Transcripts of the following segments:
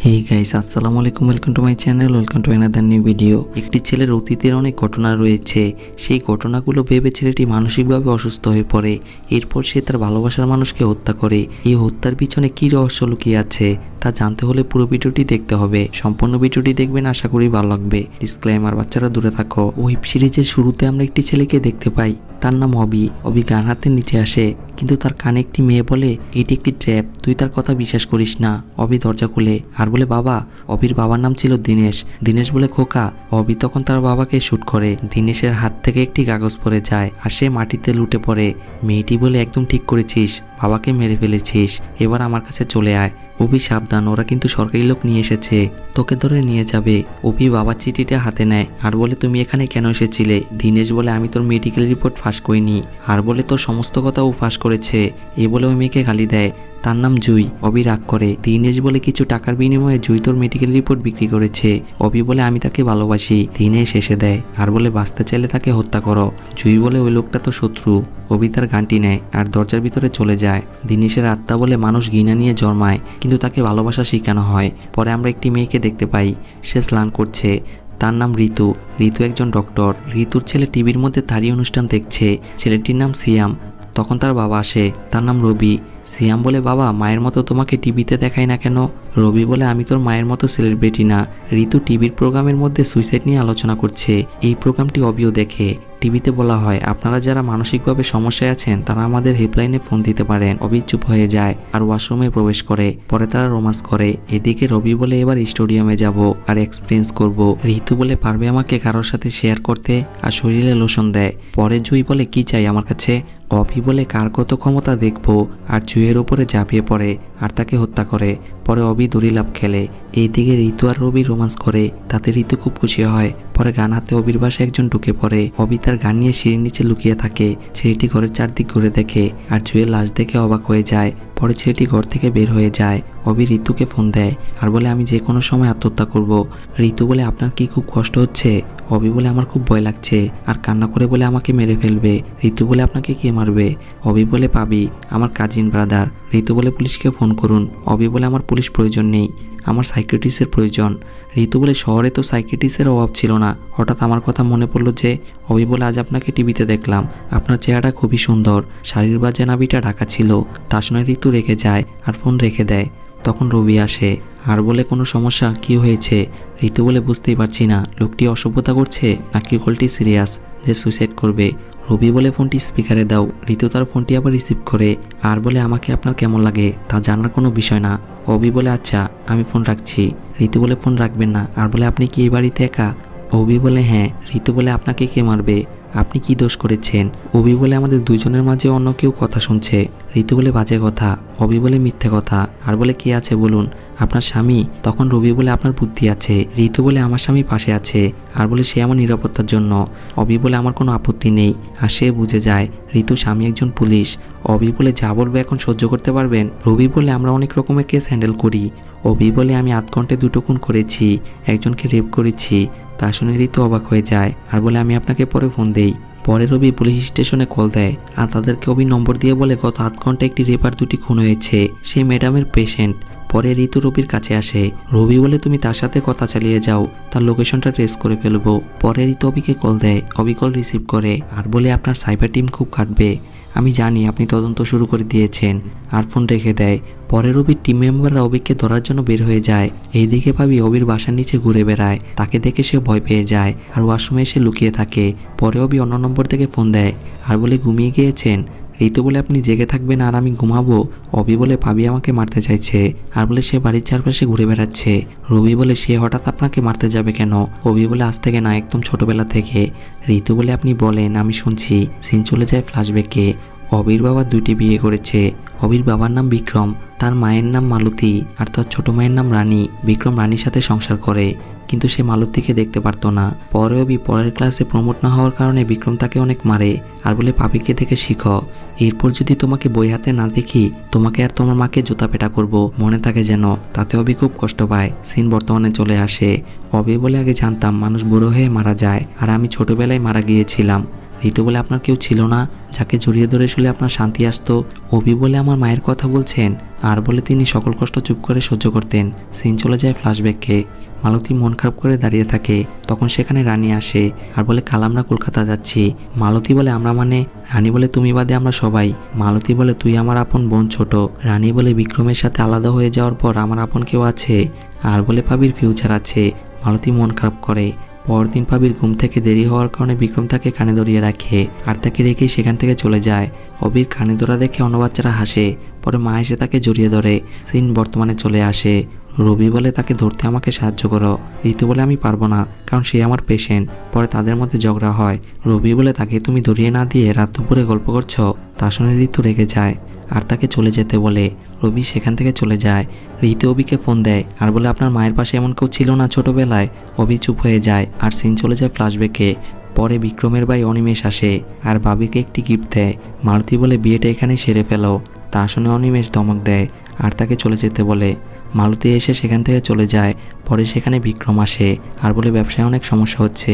Hey guys, আসসালামু আলাইকুম, welcome to my channel, welcome to another new video. একটি ছেলের অতীতের অনেক ঘটনা রয়েছে। সেই ঘটনাগুলো ভেবে ছেলেটি মানসিকভাবে অসুস্থ হয়ে পড়ে। এরপর সে তার ভালোবাসার মানুষকে হত্যা করে। এই হত্যার পিছনে কী রহস্য লুকিয়ে আছে তা জানতে হলে পুরো ভিডিওটি দেখতে হবে। সম্পূর্ণ ভিডিওটি দেখবেন, আশা করি ভালো লাগবে। ডিসক্লেমার, বাচ্চারা দূরে থাকো। ওয়েব সিরিজের শুরুতে আমরা একটি ছেলেকে দেখতে পাই, তার নাম অবি। অবি গান হাতে নিচে আসে, কিন্তু তার কানে একটি মেয়ে বলে এটি একটি ট্র্যাপ, তুই তার কথা বিশ্বাস করিস না। অবি দরজা খুলে আর বলে বাবা। অবির বাবার নাম ছিল দীনেশ। দীনেশ বলে খোকা। অবি তখন তার বাবাকে শুট করে। দীনেশের হাত থেকে একটি কাগজ পড়ে যায় আর সে মাটিতে লুটে পড়ে। মেয়েটি বলে একদম ঠিক করেছিস, বাবাকে মেরে ফেলেছিস, এবার আমার কাছে চলে আয়। অবি সাবধান, ওরা কিন্তু সরকারি লোক নিয়ে এসেছে, তোকে ধরে নিয়ে যাবে। অবি বাবার চিঠিটা হাতে নেয় আর বলে তুমি এখানে কেন এসেছিলে? দীনেশ বলে আমি তোর মেডিকেল রিপোর্ট ফাঁস করিনি, আর বলে তোর সমস্ত কথা ও ফাঁস করেছে। এ বলে ওই মেয়েকে গালি দেয়। তার নাম জুই। অবি রাগ করে। দীনেশ বলে কিছু টাকার বিনিময়ে জুই তোর মেডিকেল রিপোর্ট বিক্রি করেছে। অবি বলে আমি তাকে ভালোবাসি। দীনেশ এসে দেয় আর বলে বাঁচতে চাইলে তাকে হত্যা করো। জুই বলে ওই লোকটা তো শত্রু। অবি তার গানটি নেয় আর দরজার ভিতরে চলে যায়। দীনেশের আত্মা বলে মানুষ ঘৃণা নিয়ে জন্মায়, কিন্তু তাকে ভালোবাসা শেখানো হয়। পরে আমরা একটি মেয়েকে দেখতে পাই, সে স্নান করছে। তার নাম ঋতু। ঋতু একজন ডক্টর। ঋতুর ছেলে টিভির মধ্যে তারই অনুষ্ঠান দেখছে। ছেলেটির নাম সিয়াম। তখন তার বাবা আসে, তার নাম রবি। সিয়াম বলে বাবা, মায়ের মতো তোমাকে টিভিতে দেখায় না কেন? রবি বলে আমি তোর মায়ের মতো সেলিব্রিটি না। ঋতু টিভির প্রোগ্রামের মধ্যে সুইসাইড নিয়ে আলোচনা করছে। এই প্রোগ্রামটি অবিও দেখে। টিভিতে বলা হয় আপনারা যারা মানসিকভাবে সমস্যায় আছেন তারা আমাদের হেল্পলাইনে ফোন দিতে পারেন। অবি চুপ হয়ে যায় আর ওয়াশরুমে প্রবেশ করে। পরে তারা রোমান্স করে। এদিকে রবি বলে এবার স্টেডিয়ামে যাব আর এক্সপিরিয়েন্স করব। ঋতু বলে পারবে আমাকে কারোর সাথে শেয়ার করতে, আর শরীরে লোশন দেয়। পরে জুই বলে কি চাই আমার কাছে? অভি বলে কার কত ক্ষমতা দেখবো, আর জুইয়ের ওপরে ঝাঁপিয়ে পড়ে আর তাকে হত্যা করে। পরে অভি দড়িলাভ খেলে। এইদিকে ঋতু আর রবি রোমান্স করে, তাতে ঋতু খুব খুশি হয়। পরে গান হাতে অবির বাসায় একজন ঢুকে পড়ে। অবি তার গান নিয়ে সিঁড়ির নিচে লুকিয়ে থাকে। ছেলেটি ঘরের চারদিক ঘুরে দেখে আর জুয়ের লাশ দেখে অবাক হয়ে যায়। পরে ছেলেটি ঘর থেকে বের হয়ে যায়। অবি ঋতুকে ফোন দেয় আর বলে আমি যে কোনো সময় আত্মহত্যা করব। ঋতু বলে আপনার কি খুব কষ্ট হচ্ছে? অবি বলে আমার খুব ভয় লাগছে, আর কান্না করে বলে আমাকে মেরে ফেলবে। ঋতু বলে আপনাকে কে মারবে? অবি বলে পাবি, আমার কাজিন ব্রাদার। ঋতু বলে পুলিশকে ফোন করুন। অবি বলে আমার পুলিশ প্রয়োজন নেই, আমার সাইকিয়াট্রিস্টের প্রয়োজন। ঋতু বলে শহরে তো সাইকিয়াট্রিস্টের অভাব ছিল না, হঠাৎ আমার কথা মনে পড়লো যে। অবি বলে আজ আপনাকে টিভিতে দেখলাম, আপনার চেহারাটা খুবই সুন্দর, শাড়ির বাজে নাভিটা ঢাকা ছিল। তা শুনে ঋতু রেখে যায় আর ফোন রেখে দেয়। তখন রবি আসে আর বলে কোনো সমস্যা, কি হয়েছে? ঋতু বলে বুঝতেই পারছি না, লোকটি অসভ্যতা করছে নাকি কলটি সিরিয়াস যে সুইসাইড করবে। রবি বলে ফোনটি স্পিকারে দাও। ঋতু তার ফোনটি আবার রিসিভ করে আর বলে আমাকে আপনার কেমন লাগে তা জানার কোনো বিষয় না। অবি বলে আচ্ছা, আমি ফোন রাখছি। ঋতু বলে ফোন রাখবেন না, আর বলে আপনি কি এই বাড়িতে একা? অবি বলে হ্যাঁ। ঋতু বলে আপনাকে কে মারবে? আপনি কি দোষ করেছেন? অবি বলে আমাদের দুজনের মাঝে অন্য কেউ কথা শুনছে। ঋতু বলে বাজে কথা। অবি বলে মিথ্যে কথা। আর বলে কে আছে বলুন? আপনার স্বামী। তখন রবি বলে আপনার বুদ্ধি আছে। ঋতু বলে আমার স্বামী পাশে আছে, আর বলে সে আমার নিরাপত্তার জন্য। অবি বলে আমার কোনো আপত্তি নেই, আর সে বুঝে যায় ঋতু স্বামী একজন পুলিশ। অবি বলে যা বলবে এখন সহ্য করতে পারবেন? রবি বলে আমরা অনেক রকমের কেস হ্যান্ডেল করি। অবি বলে আমি 8 ঘন্টায় 2 খুন করেছি, একজনকে রেপ করেছি। তা শুনে ঋতু অবাক হয়ে যায় আর বলে আমি আপনাকে পরে ফোন দেই। পরে রবি পুলিশ স্টেশনে কল দেয় আর তাদেরকে অবি নম্বর দিয়ে বলে গত 8 ঘন্টায় একটি রেপ আর 2টি খুন হয়েছে, সেই ম্যাডামের পেশেন্ট। পরে ঋতু রবির কাছে আসে। রবি বলে তুমি তার সাথে কথা চালিয়ে যাও, তার লোকেশনটা ট্রেস করে ফেলবো। পরে ঋতু অবিকে কল দেয়। অবি কল রিসিভ করে আর বলে আপনার সাইবার টিম খুব খাটবে, আমি জানি আপনি তদন্ত শুরু করে দিয়েছেন, আর ফোন রেখে দেয়। পরে রবির টিম মেম্বাররা অবিকে ধরার জন্য বের হয়ে যায়। এইদিকে ভাবি অবির বাসার নিচে ঘুরে বেড়ায়, তাকে দেখে সে ভয় পেয়ে যায় আর ওয়াশরুমে এসে লুকিয়ে থাকে। পরে অবি অন্য নম্বর থেকে ফোন দেয় আর বলে ঘুমিয়ে গিয়েছেন? ঋতু বলে আপনি জেগে থাকবেন আর আমি ঘুমাবো। অবি বলে ভাবি আমাকে মারতে চাইছে, আর বলে সে বাড়ির চারপাশে ঘুরে বেড়াচ্ছে। রবি বলে সে হঠাৎ আপনাকে মারতে যাবে কেন? অবি বলে আজ থেকে না, একদম ছোটবেলা থেকে। ঋতু বলে আপনি বলেন, আমি শুনছি। সিন চলে যায় ফ্ল্যাশব্যাকে। অবির বাবা 2টি বিয়ে করেছে। অবির বাবার নাম বিক্রম, তার মায়ের নাম মালতী, আর তার ছোট মায়ের নাম রানী। বিক্রম রানীর সাথে সংসার করে, কিন্তু সে মালতীকে দেখতে পারতো না। পরে অবি পরের ক্লাসে প্রমোট না হওয়ার কারণে বিক্রম তাকে অনেক মারে আর বলে পাপিকে দেখে শিখো, এরপর যদি তোমাকে বই হাতে না দেখি তোমাকে আর তোমার মাকে জুতা পেটা করব, মনে থাকে যেন। তাতে অবি খুব কষ্ট পায়। সিন বর্তমানে চলে আসে। অবি বলে আগে জানতাম মানুষ বুড়ো হয়ে মারা যায়, আর আমি ছোটবেলায় মারা গিয়েছিলাম। ঋতু বলে আপনার কেউ ছিল না যাকে জড়িয়ে ধরে শুলে আপনার শান্তি আসতো? অভি বলে আমার মায়ের কথা বলছেন? আর বলে তিনি সকল কষ্ট চুপ করে সহ্য করতেন। সিন চলে যায় ফ্ল্যাশব্যাকে। মালতী মন খারাপ করে দাঁড়িয়ে থাকে। তখন সেখানে রানী আসে আর বলে কাল আমরা কলকাতা যাচ্ছি। মালতী বলে আমরা মানে? রানী বলে তুমি বাদে আমরা সবাই। মালতী বলে তুই আমার আপন বোন ছোট। রানী বলে বিক্রমের সাথে আলাদা হয়ে যাওয়ার পর আমার আপন কেউ আছে? আর বলে পাবির ফিউচার আছে। মালতী মন খারাপ করে। পরদিন পাবির ঘুম থেকে দেরি হওয়ার কারণে বিক্রম তাকে কানে ধরিয়ে রাখে আর তাকে রেখেই সেখান থেকে চলে যায়। অবির কানে ধরা দেখে অন্য বাচ্চারা হাসে। পরে মা এসে তাকে জড়িয়ে ধরে। সিন বর্তমানে চলে আসে। রবি বলে তাকে ধরতে আমাকে সাহায্য করো। ঋতু বলে আমি পারবো না, কারণ সে আমার পেশেন্ট। পরে তাদের মধ্যে ঝগড়া হয়। রবি বলে তাকে তুমি ধরিয়ে না দিয়ে রাত দুপুরে গল্প করছো। তা শুনে ঋতু রেগে যায় আর তাকে চলে যেতে বলে। রবি সেখান থেকে চলে যায়। ঋতু অবিকে ফোন দেয় আর বলে আপনার মায়ের পাশে এমন কেউ ছিল না ছোটবেলায়? অবি চুপ হয়ে যায় আর সিন চলে যায় ফ্ল্যাশব্যাকে। পরে বিক্রমের ভাই অনিমেষ আসে আর বাবিকে একটি গিফট দেয়। মালতী বলে বিয়েটা এখানে সেরে ফেলো। তা শুনে অনিমেষ ধমক দেয় আর তাকে চলে যেতে বলে। মালতী এসে সেখান থেকে চলে যায়। পরে সেখানে বিক্রম আসে আর বলে ব্যবসায় অনেক সমস্যা হচ্ছে,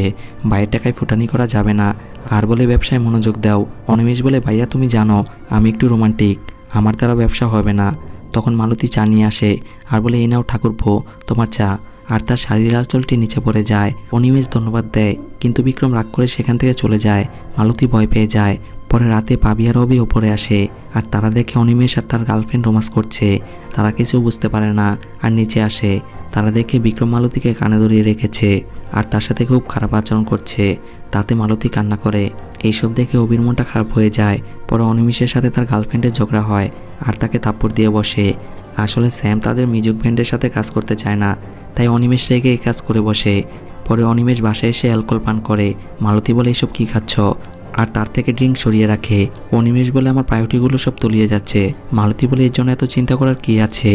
বাইরের টাকায় ফুটানি করা যাবে না, আর বলে ব্যবসায় মনোযোগ দাও। অনিমেষ বলে ভাইয়া তুমি জানো আমি একটু রোমান্টিক, আমার দ্বারা ব্যবসা হবে না। তখন মালতী চা নিয়ে আসে আর বলে এই নাও ঠাকুরপো তোমার চা। আর তার শাড়ির আঁচলটি নিচে পড়ে যায়। অনিমেষ ধন্যবাদ দেয় কিন্তু বিক্রম রাগ করে সেখান থেকে চলে যায়। মালতী ভয় পেয়ে যায়। পরে রাতে পাবি আর অবি ওপরে আসে আর তারা দেখে অনিমেষ আর তার গার্লফ্রেন্ড রোমান্স করছে। তারা কিছু বুঝতে পারে না আর নিচে আসে। তারা দেখে বিক্রম মালতীকে কানে ধরিয়ে রেখেছে আর তার সাথে খুব খারাপ আচরণ করছে। তাতে মালতী কান্না করে। এইসব দেখে অবির মনটা খারাপ হয়ে যায়। পরে অনিমেষের সাথে তার গার্লফ্রেন্ডের ঝগড়া হয় আর তাকে থাপ্পড় দিয়ে বসে। আসলে স্যাম তাদের মিউজিক ব্যান্ডের সাথে কাজ করতে চায় না, তাই অনিমেষ রেগে এই কাজ করে বসে। পরে অনিমেষ বাসায় এসে অ্যালকোহল পান করে। মালতী বলে এসব কী খাচ্ছ? আর তার থেকে ড্রিঙ্ক সরিয়ে রাখে। অনিমেষ বলে আমার প্রায়োরিটিগুলো সব তলিয়ে যাচ্ছে। মালতী বলে এর জন্য এত চিন্তা করার কী আছে?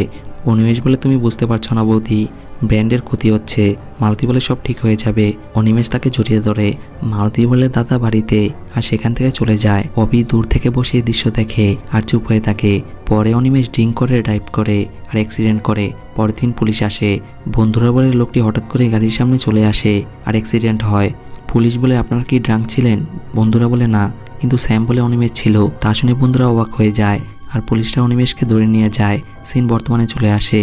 অনিমেষ বলে তুমি বুঝতে পারছো না বৌদি, ব্র্যান্ডের ক্ষতি হচ্ছে। মালতী বলে সব ঠিক হয়ে যাবে। অনিমেষ তাকে জড়িয়ে ধরে। মালতী বলে দাদা বাড়িতে, আর সেখান থেকে চলে যায়। অবি দূর থেকে বসে এই দৃশ্য দেখে আর চুপ হয়ে থাকে। পরে অনিমেষ ড্রিঙ্ক করে ড্রাইভ করে আর অ্যাক্সিডেন্ট করে। পরের দিন পুলিশ আসে। বন্ধুরা বলে লোকটি হঠাৎ করে গাড়ির সামনে চলে আসে আর অ্যাক্সিডেন্ট হয়। পুলিশ বলে আপনারা কি ড্রাঙ্ক ছিলেন? বন্ধুরা বলে না, কিন্তু স্যাম বলে অনিমেষ ছিল। তা শুনে বন্ধুরা অবাক হয়ে যায় আর পুলিশরা অনিমেষকে ধরে নিয়ে যায়। সিন বর্তমানে চলে আসে।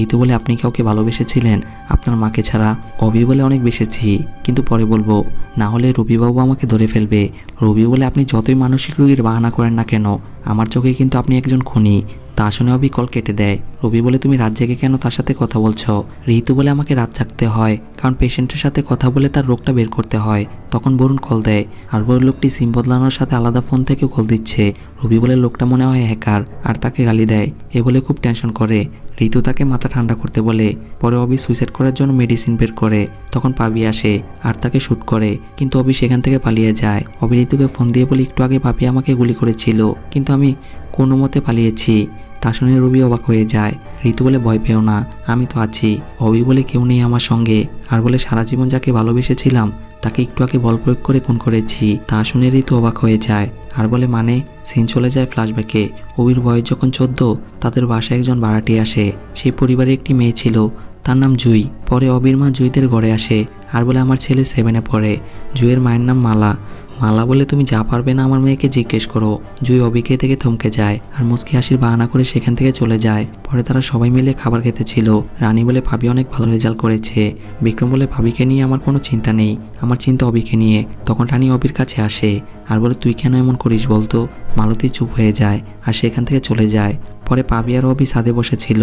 ঋতু বলে আপনি কাউকে ভালোবেসেছিলেন আপনার মাকে ছাড়া? অবি বলে অনেক বেসেছি, কিন্তু পরে বলবো, না হলে রবিবাবু আমাকে ধরে ফেলবে। রবি বলে আপনি যতই মানসিক রোগীর বাহানা করেন না কেন, আমার চোখে কিন্তু আপনি একজন খুনি। তা শুনে অবি কল কেটে দেয়। রবি বলে তুমি রাত জেগে কেন তার সাথে কথা বলছো? ঋতু বলে আমাকে রাত জাগতে হয় কারণ পেশেন্টের সাথে কথা বলে তার রোগটা বের করতে হয়। তখন বরুণ কল দেয় আর বলে লোকটি সিম বদলানোর সাথে আলাদা ফোন থেকে কল দিচ্ছে। রবি বলে লোকটা মনে হয় হ্যাকার আর তাকে গালি দেয়। এ বলে খুব টেনশন করে। ঋতু তাকে মাথা ঠান্ডা করতে বলে। পরে অবি সুইসাইড করার জন্য মেডিসিন বের করে। তখন পাবি আসে আর তাকে শ্যুট করে, কিন্তু অবি সেখান থেকে পালিয়ে যায়। অবি ঋতুকে ফোন দিয়ে বলে একটু আগে পাপি আমাকে গুলি করেছিল, কিন্তু আমি কোনো মতে পালিয়েছি। তা শুনে রবি অবাক হয়ে যায়। ঋতু বলে ভয় পেও না, আমি তো আছি। অবি বলে কেউ নেই আমার সঙ্গে, আর বলে সারা জীবন যাকে ভালোবেসেছিলাম তাকে একটু আগে বল প্রয়োগ করে খুন করেছি। তা শুনে ঋতু অবাক হয়ে যায় আর বলে মানে? সিন চলে যায় ফ্ল্যাশব্যাকে। অবির বয়স যখন 14, তাদের বাসায় একজন ভাড়াটি আসে। সেই পরিবারে একটি মেয়ে ছিল, তার নাম জুই। পরে অবির মা জুইদের ঘরে আসে আর বলে আমার ছেলে 7-এ পড়ে। জুইয়ের মায়ের নাম মালা। মালা বলে তুমি যা পারবে না আমার মেয়েকে জিজ্ঞেস করো। জুই অবিকে থেকে থমকে যায় আর মুচকি হাসির বাহানা করে সেখান থেকে চলে যায়। পরে তারা সবাই মিলে খাবার খেতেছিল। রানী বলে ভাবি অনেক ভালো রেজাল্ট করেছে। বিক্রম বলে ভাবিকে নিয়ে আমার কোনো চিন্তা নেই, আমার চিন্তা অবিকে নিয়ে। তখন রানী অবির কাছে আসে আর বলে তুই কেন এমন করিস বলতো? মালতী চুপ হয়ে যায় আর সেখান থেকে চলে যায়। পরে পাবি আর অবি ছাদে বসেছিল।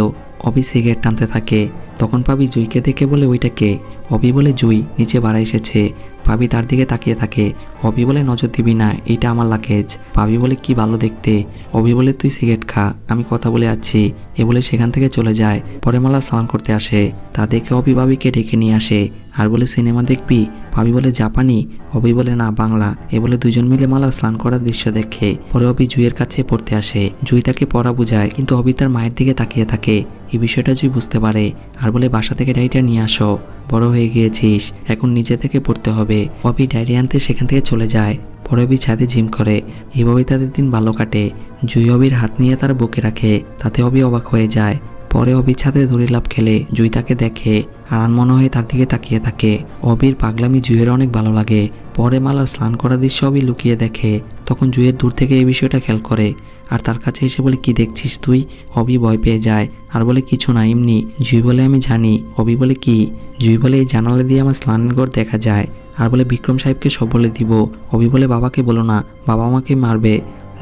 অবি সিগারেট টানতে থাকে। তখন পাবি জুইকে দেখে বলে ওইটা কে? অবি বলে জুই নিচে বাড়া এসেছে। পাবি তার দিকে তাকিয়ে থাকে। অবি বলে নজর দিবি না, এইটা আমার লাগেজ। পাবি বলে কি ভালো দেখতে। অবি বলে তুই সিগারেট খা, আমি কথা বলে আছি। এ বলে সেখান থেকে চলে যায়। পরে মালা স্নান করতে আসে। তা দেখে অবি পাবিকে ডেকে নিয়ে আসে আর বলে সিনেমা দেখবি? পাবি বলে জাপানি। অবি বলে না বাংলা। এ বলে দুজন মিলে মালা স্নান করার দৃশ্য দেখে। পরে অবি জুইয়ের কাছে পড়তে আসে। জুই তাকে পড়া বুঝায়, কিন্তু অবি তার মায়ের দিকে তাকিয়ে থাকে। এই বিষয়টা জুই বুঝতে পারে আর বলে বাসা থেকে ডায়েরিটা নিয়ে আসো, বড় হয়ে গিয়েছিস, এখন নিজে থেকে পড়তে হবে। অবি ডায়েরি আনতে সেখান থেকে চলে যায়। পরে অবি ছাদে জিম করে। এভাবেই তাদের দিন ভালো কাটে। জুই অবির হাত নিয়ে তার বুকে রাখে, তাতে অবি অবাক হয়ে যায়। পরে অবি ছাদে দড়ি লাফ খেলে জুই তাকে দেখে আর আনমনে হয়ে তার দিকে তাকিয়ে থাকে। অবির পাগলামি জুইয়ের অনেক ভালো লাগে। পরে মালার স্নান করা দৃশ্য অবি লুকিয়ে দেখে। তখন জুইয়ের দূর থেকে এই বিষয়টা খেয়াল করে আর তার কাছে এসে বলে, কি দেখছিস তুই? অবি ভয় পেয়ে যায় আর বলে, কিছু না, এমনি। জুই বলে, আমি জানি। অবি বলে, কি? জুই বলে, এই জানালা দিয়ে আমার স্নানের ঘর দেখা যায়। আর বলে, বিক্রম সাহেবকে সব বলে দিব। অবি বলে, বাবাকে বলো না, বাবা আমাকে মারবে।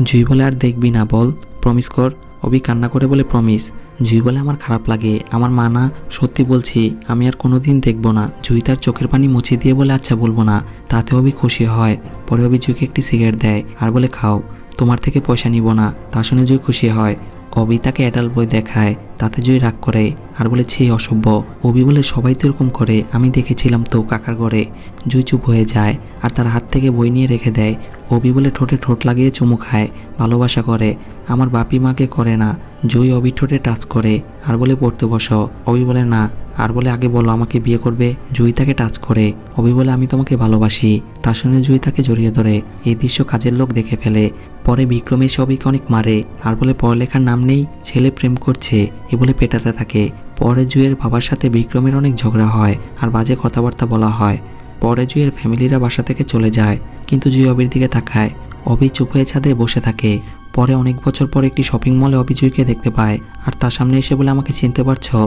জুই বলে, আর দেখবি না, বল, প্রমিস কর। অবি কান্না করে বলে, প্রমিস। জুই বলে, আমার খারাপ লাগে, আমার মা না, সত্যি বলছি, আমি আর কোনোদিন দেখবো না। জুই তার চোখের পানি মুছে দিয়ে বলে, আচ্ছা বলবো না। তাতে অবি খুশি হয়। পরে অবি জুইকে একটি সিগারেট দেয় আর বলে, খাও, তোমার থেকে পয়সা নিব না। তা শুনে জুই খুশি হয়। অবি তাকে অ্যাডাল্ট বই দেখায়, তাতে জুই রাগ করে আর বলে, ছি, অসভ্য। অবি বলে, সবাই তো এরকম করে, আমি দেখেছিলাম তো কাকার ঘরে। জুই চুপ হয়ে যায় আর তার হাত থেকে বই নিয়ে রেখে দেয়। অবি বলে, ঠোঁটে ঠোঁট লাগিয়ে চুমু খায়, ভালোবাসা করে, আমার বাপি মাকে করে না। জুই অবির ঠোঁটে টাচ করে আর বলে, পড়তে বসো। অবি বলে, না। আর বলে, আগে বলো আমাকে বিয়ে করবে। জুই তাকে টাচ করে। অবি বলে, আমি তোমাকে ভালোবাসি। তার সঙ্গে জুই তাকে জড়িয়ে ধরে। এই দৃশ্য কাজের লোক দেখে ফেলে। পরে বিক্রম এসে অবিকে অনেক মারে আর বলে, পড়ালেখার নাম নেই, ছেলে প্রেম করছে, এ বলে পেটাতে থাকে। পরে জুইয়ের বাবার সাথে বিক্রমের অনেক ঝগড়া হয় আর বাজে কথাবার্তা বলা হয়। পরে জুইয়ের ফ্যামিলিরা বাসা থেকে চলে যায়, কিন্তু জুই অবির দিকে তাকায়। অবি চুপ হয়ে ছাদে বসে থাকে। পরে অনেক বছর পর একটি শপিং মলে অবি জুইকে দেখতে পায় আর তার সামনে এসে বলে, আমাকে চিনতে পারছো?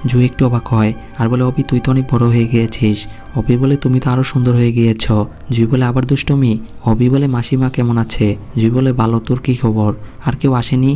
জুই একটু অবাক হয় আর বলে, অবি তুই তো অনেক বড় হয়ে গিয়েছিস। অবি বলে, তুমি তো আরো সুন্দর হয়ে গিয়েছ। জুই বলে, আবার দুষ্টমি। অবি বলে, মাসিমা কেমন আছে? জুই বলে, ভালো, তোর কি খবর? আর কেউ আসেনি?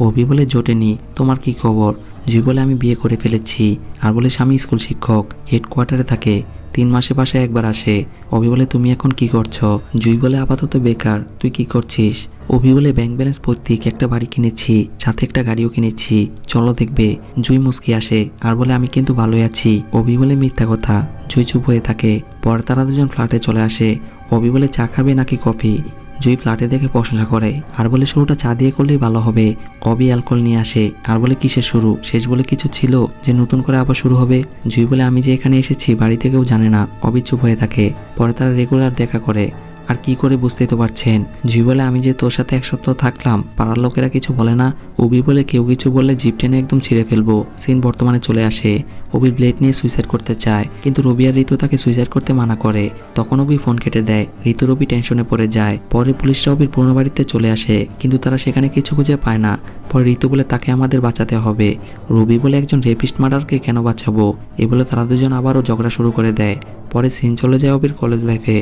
অবি বলে, জোটেনি, তোমার কি খবর? জুই বলে, আমি বিয়ে করে ফেলেছি। আর বলে, স্বামী স্কুল শিক্ষক, হেডকোয়ার্টারে থাকে, 3 মাসে বাসায় একবার আসে। অবি বলে, তুমি এখন কি করছো? জুই বলে, আপাতত বেকার, তুই কি করছিস? অবি বলে, ব্যাংক ব্যালেন্স পৈতৃক একটা বাড়ি কিনেছি, সাথে একটা গাড়িও কিনেছি, চলো দেখবে। জুই মুস্কি আসে আর বলে, আমি কিন্তু ভালোই আছি। অবি বলে, মিথ্যা কথা। জুই চুপ হয়ে থাকে। পরে তারা দুজন ফ্ল্যাটে চলে আসে। অবি বলে, চা খাবে নাকি কফি? জুই ফ্ল্যাটে দেখে প্রশংসা করে আর বলে, শুরুটা চা দিয়ে করলেই ভালো হবে। অবি অ্যালকোহল নিয়ে আসে আর বলে, কিসের শুরু? শেষ বলে কিছু ছিল যে নতুন করে আবার শুরু হবে? জুই বলে, আমি যে এখানে এসেছি বাড়িতে কেউ জানে না। অবি চুপ হয়ে থাকে। পরে তারা রেগুলার দেখা করে। আর কি করে বুঝতেই তো পারছেন। জুই বলে, আমি যে তোর সাথে 1 সপ্তাহ থাকলাম, পাড়ার লোকেরা কিছু বলে না? অবি বলে, কেউ কিছু বললে জিপ টেনে একদম ছিঁড়ে ফেলবো। সিন বর্তমানে চলে আসে। অবি ব্লেড নিয়ে সুইসাইড করতে চায়, কিন্তু রবি আর ঋতু তাকে সুইসাইড করতে মানা করে। তখন অবি ফোন কেটে দেয়। ঋতু রবি টেনশনে পড়ে যায়। পরে পুলিশরা অবির পুরনো বাড়িতে চলে আসে, কিন্তু তারা সেখানে কিছু খুঁজে পায় না। পরে ঋতু বলে, তাকে আমাদের বাঁচাতে হবে। রবি বলে, একজন রেপিস্ট মার্ডারকে কেন বাঁচাবো? এ বলে তারা দুজন আবারও ঝগড়া শুরু করে দেয়। পরে সিন চলে যায় অবির কলেজ লাইফে।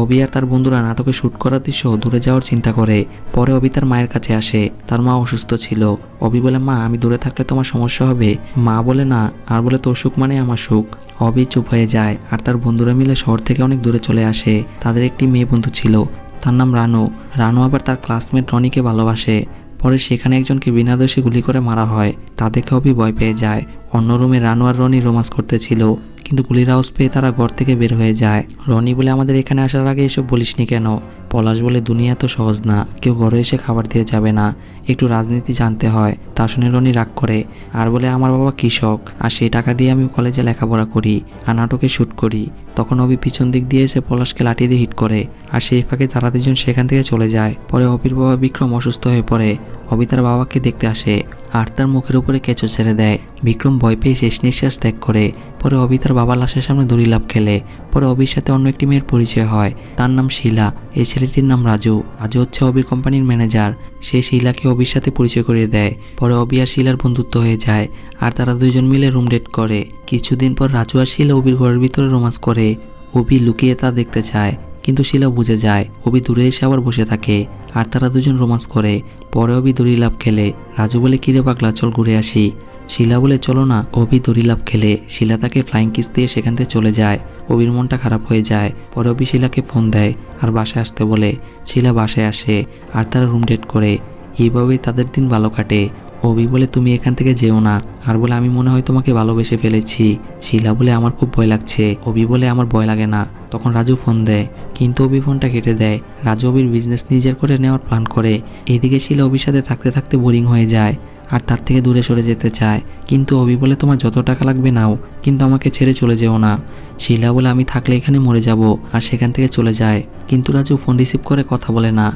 অবি আর তার বন্ধুরা নাটকে শ্যুট করার দৃশ্য দূরে যাওয়ার চিন্তা করে। পরে অবি তার মায়ের কাছে আসে। তার মা অসুস্থ ছিল। অবি বলে, মা, আমি দূরে থাকলে তোমার সমস্যা হবে? মা বলে, না। আর বলে, তোর সুখ মানে আমার সুখ। অবি চুপ হয়ে যায় আর তার বন্ধুরা মিলে শহর থেকে অনেক দূরে চলে আসে। তাদের একটি মেয়ে বন্ধু ছিল, তার নাম রানু। রানু আবার তার ক্লাসমেট রনিকে ভালোবাসে। পরে সেখানে একজনকে বিনা দোষে গুলি করে মারা হয়। তা দেখে অবি ভয় পেয়ে যায়। অন্য রুমে রানু আর রনি রোমান্স করতেছিল, কিন্তু গুলির আওয়াজ পেয়ে তারা ঘর থেকে বের হয়ে যায়। রনি বলে, আমাদের এখানে আসার আগে এসব বলিসনি কেন? পলাশ বলে, দুনিয়া তো সহজ না, কেউ ঘরে এসে খাবার দিয়ে যাবে না, একটু রাজনীতি জানতে হয়। তা শুনে রনি রাগ করে আর বলে, আমার বাবা কৃষক, আর সেই টাকা দিয়ে আমি কলেজে লেখাপড়া করি আর নাটকে শ্যুট করি। তখন অবি পিছন দিক দিয়ে এসে পলাশকে লাঠি দিয়ে হিট করে আর সেই ফাঁকে তারা দুজন সেখান থেকে চলে যায়। পরে অবির বাবা বিক্রম অসুস্থ হয়ে পড়ে। অবি তার বাবাকে দেখতে আসে আর তার মুখের উপরে কেঁচো ছেড়ে দেয়। বিক্রম ভয় পেয়ে শেষ নিঃশ্বাস ত্যাগ করে। পরে অবি তার বাবার লাশের সামনে দড়ি লাফ খেলে। পরে অবির সাথে অন্য একটি মেয়ের পরিচয় হয়, তার নাম শিলা। এই ছেলেটির নাম রাজু। রাজু হচ্ছে অবির কোম্পানির ম্যানেজার। সে শিলাকে অবির সাথে পরিচয় করিয়ে দেয়। পরে অবি আর শিলার বন্ধুত্ব হয়ে যায় আর তারা দুজন মিলে রুম ডেট করে। কিছুদিন পর রাজু আর শিলা অবির ঘরের ভিতরে রোমান্স করে। অবি লুকিয়ে তা দেখতে চায়, কিন্তু শিলা বুঝে যায়। অবি দূরে এসে আবার বসে থাকে আর তারা দুজন রোমান্স করে। পরে অবি দড়ি লাফ খেলে। রাজু বলে, কিরে পাগলা, চল ঘুরে আসি। শিলা বলে, চলো না। অবি দড়ি লাফ খেলে। শিলা তাকে ফ্লাইং কিস দিয়ে সেখান থেকে চলে যায়। অবির মনটা খারাপ হয়ে যায়। পরে অবি শিলাকে ফোন দেয় আর বাসায় আসতে বলে। শিলা বাসায় আসে আর তারা রুম ডেট করে। এইভাবেই তাদের দিন ভালো কাটে। অবি বলে, তুমি এখান থেকে যেও না। আর বলে, আমি মনে হয় তোমাকে ভালোবেসে ফেলেছি। শিলা বলে, আমার খুব ভয় লাগছে। অবি বলে, আমার ভয় লাগে না। তখন রাজু ফোন দেয়, কিন্তু অবি ফোনটা কেটে দেয়। রাজু অবির বিজনেস নিজের করে নেওয়ার প্ল্যান করে। এদিকে শিলা অবির সাথে থাকতে থাকতে বোরিং হয়ে যায় আর তার থেকে দূরে সরে যেতে চায়, কিন্তু অবি বলে, তোমার যত টাকা লাগবে নাও, কিন্তু আমাকে ছেড়ে চলে যেও না। শিলা বলে, আমি থাকলে এখানে মরে যাব, আর সেখান থেকে চলে যায়। কিন্তু রাজু ফোন রিসিভ করে কথা বলে না।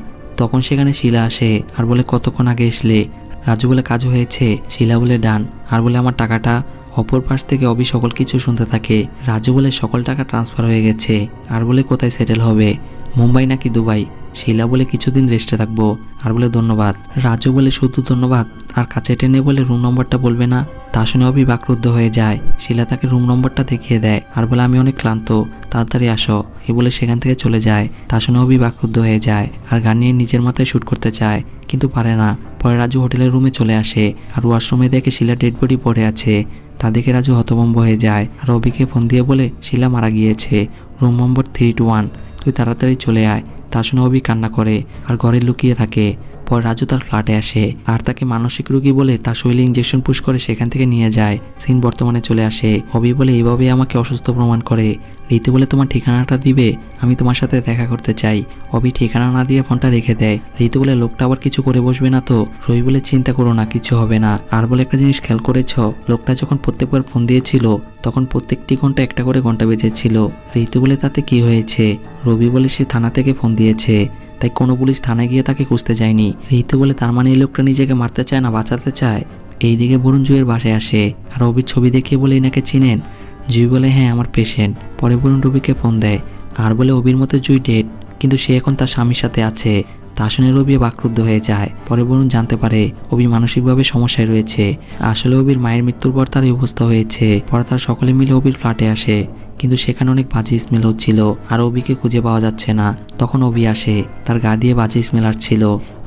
তখন সেখানে শিলা আসে আর বলে, কতক্ষণ আগে এসলে? রাজু বলে কাজ হয়েছে, শিলা বলে ডান, আর বলে আমার টাকাটা। অপর পাশ থেকে অভি সকল কিছু শুনতে থাকে। রাজু বলে সকল টাকা ট্রান্সফার হয়ে গেছে, আর বলে কোথায় সেটেল হবে, মুম্বাই নাকি দুবাই। শিলা বলে কিছুদিন রেস্টে থাকবো, আর বলে ধন্যবাদ। রাজু বলে শুধু ধন্যবাদ, আর কাছে টেনে বলে রুম নম্বরটা বলবে না। তা শুনে অভি বাকরুদ্ধ হয়ে যায়। শিলা তাকে রুম নম্বরটা দেখিয়ে দেয়, আর বলে আমি অনেক ক্লান্ত, তাড়াতাড়ি আসো। এ বলে সেখান থেকে চলে যায়। তা শুনে অভি বাকরুদ্ধ হয়ে যায়, আর গান নিয়ে নিজের মাথায় শ্যুট করতে চায়, কিন্তু পারে না। পরে রাজু হোটেলের রুমে চলে আসে, আর ওয়াশরুমে দেখে শিলা ডেড বডি পড়ে আছে। তা দেখে রাজু হতভম্ব হয়ে যায়, আর অভিকে ফোন দিয়ে বলে শিলা মারা গিয়েছে, রুম নম্বর 321, তুই তাড়াতাড়ি চলে আয়। তা শুনে অভি কান্না করে, আর ঘরে লুকিয়ে থাকে। পর রাজু তার ফ্ল্যাটে আসে, আর তাকে মানসিক রোগী বলে তার শরীরে ইঞ্জেকশন পুশ করে সেখান থেকে নিয়ে যায়। সিন বর্তমানে চলে আসে। অভি বলে এইভাবে আমাকে অসুস্থ প্রমাণ করে। ঋতু বলে তোমার ঠিকানাটা দিবে, আমি তোমার সাথে দেখা করতে চাই। অভি ঠিকানা না দিয়ে ফোনটা রেখে দেয়। ঋতু বলে লোকটা আবার কিছু করে বসবে না তো? রবি বলে চিন্তা করো না, কিছু হবে না। আর বলে একটা জিনিস খেয়াল করেছ, লোকটা যখন প্রত্যেকবার ফোন দিয়েছিল তখন প্রত্যেকটি ঘন্টা একটা করে ঘন্টা বেজেছিল। ঋতু বলে তাতে কি হয়েছে? রবি বলে সে থানা থেকে ফোন দিয়েছে, তাই কোনো পুলিশ থানায় গিয়ে তাকে খুঁজতে যায়নি। ঋতু বলে তার মানে এই লোকটা নিজেকে মারতে চায় না বাঁচাতে চায়। এইদিকে বরুণ জুয়ের বাসায় আসে, আর রবির ছবি দেখিয়ে বলে এনাকে চিনেন? জুই বলে হ্যাঁ আমার পেশেন্ট। পরে বরুণ রবিকে ফোন দেয়, আর বলে অবির মতো জুই ডেড, কিন্তু সে এখন তার স্বামীর সাথে আছে। তা শুনে রবি বাকরুদ্ধ হয়ে যায়। পরে বরুণ জানতে পারে অবি মানসিকভাবে সমস্যায় রয়েছে। আসলে অবির মায়ের মৃত্যুর পর তার এই অবস্থা হয়েছে। পরে তারা সকলে মিলে অবির ফ্ল্যাটে আসে, কিন্তু সেখানে অনেক বাজে স্মেল হচ্ছিল, আর অবিকে খুঁজে পাওয়া যাচ্ছে না। তখন অবি আসে, তার গা দিয়ে বাজে স্মেল আসছিল।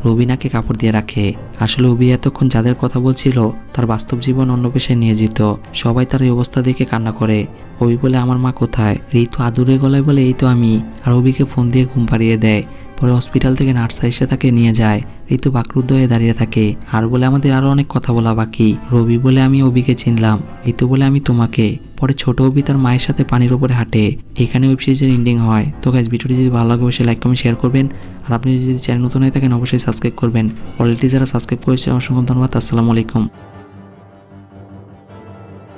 রবিনাকে কাপড় দিয়ে রাখে। আসলে অবি এতক্ষণ যাদের কথা বলছিল তার বাস্তব জীবন অন্য পেশায় নিয়োজিত। সবাই তার এই অবস্থা দেখে কান্না করে। অবি বলে আমার মা কোথায়? ঋতু আদুরে গলায় বলে এই তো আমি। আর অবিকে ফোন দিয়ে ঘুম পাড়িয়ে দেয়। পরে হসপিটাল থেকে নার্স এসে তাকে নিয়ে যায়। ঋতু বাকরুদ্ধ হয়ে দাঁড়িয়ে থাকে, আর বলে আমাদের আরো অনেক কথা বলা বাকি। রবি বলে আমি অবিকে চিনলাম। ঋতু বলে আমি তোমাকে। পরে ছোট অবি তার মায়ের সাথে পানির উপরে হাঁটে। এখানে ওয়েব সিরিজের এন্ডিং হয়। তো গাইস, ভিডিওটি যদি ভালো লাগে অবশ্যই লাইক কমেন্ট শেয়ার করবেন। আর আপনি যদি চ্যানেল নতুন হয়ে থাকেন অবশ্যই সাবস্ক্রাইব করবেন। অলরেডি যারা সাবস্ক্রাইব করেছে অসংখ্য ধন্যবাদ। আসসালামু আলাইকুম।